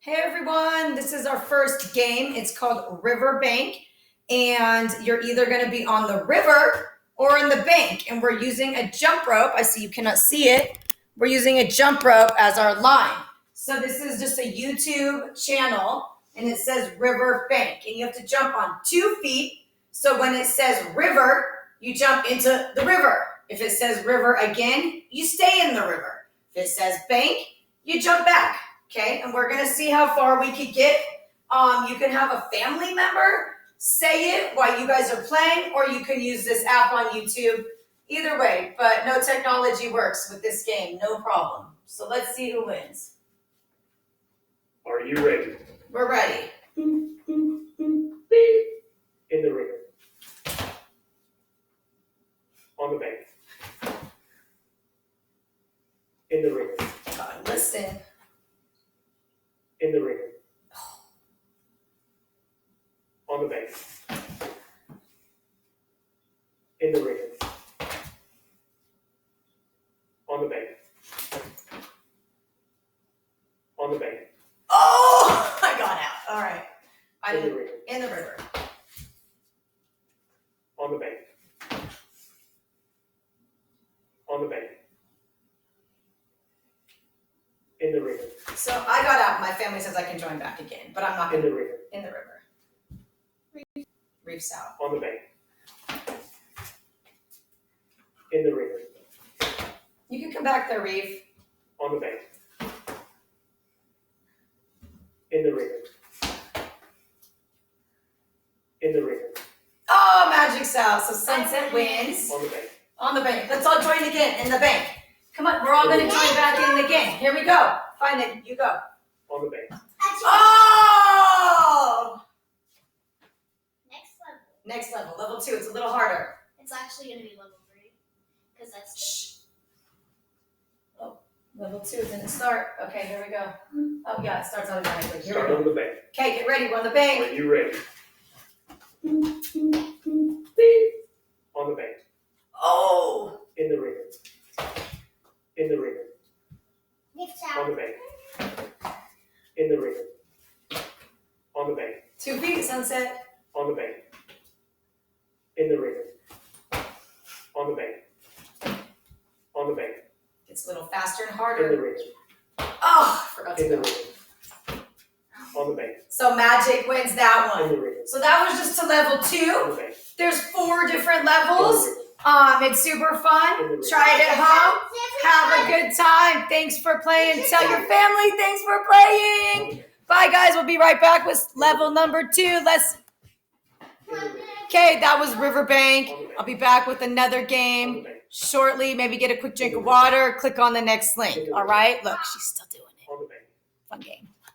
Hey everyone, this is our first game. It's called River Bank, and you're either going to be on the river or in the bank, and we're using a jump rope. I see you cannot see it. We're using a jump rope as our line. So this is just a YouTube channel, and it says River Bank, and you have to jump on 2 feet. So when it says river, you jump into the river. If it says river again, you stay in the river. If it says bank, you jump back. Okay, and we're gonna see how far we could get. You can have a family member say it while you guys are playing, or you can use this app on YouTube. Either way, but no technology works with this game, no problem. So let's see who wins. Are you ready? We're ready. In the river. On the bank. In the river. God, listen. In the river. On the bank. In the river. On the bank. On the bank. Oh, I got out. All right. In the river. In the river. On the bank. On the bank. In the river. So I got out. My family says I can join back again, but I'm not In going the to. river. In the river. Reefs out. On the bank. In the river. You can come back there, Reef. On the bank. In the river. In the river. Oh, Magic South. So Sunset wins. On the bank. On the bank. Let's all join again in the bank. Come on, we're all going to join back in the game. Here we go. Find it. You go. On the bank. Oh! Next level. Next level. Level 2. It's a little harder. It's actually going to be level 3. Because that's the... Shh. Oh, level 2 didn't start. Okay, here we go. Oh, yeah, it starts automatically. Here Start we on go. the bank. Okay, get ready. We're on the bank. Are you ready? On the bank. Oh! In the river. In the river. Lift On out. the bank. In the river. On the bank. 2 feet, Sunset. On the bank. In the river. On the bank. On the bank. It's a little faster and In the harder. river. Oh, I forgot to In the go. river. On the bank. So Magic wins that In one. the river. So that was just to level On 2. the bank. There's 4 different In the levels. river. It's super fun. In the river. Try it at home. Have a good time. Thanks for playing. Tell your family thanks for playing. Bye, guys. We'll be right back with level number 2. Okay, that was Riverbank. I'll be back with another game shortly. Maybe get a quick drink of water. Click on the next link. All right? Look, she's still doing it.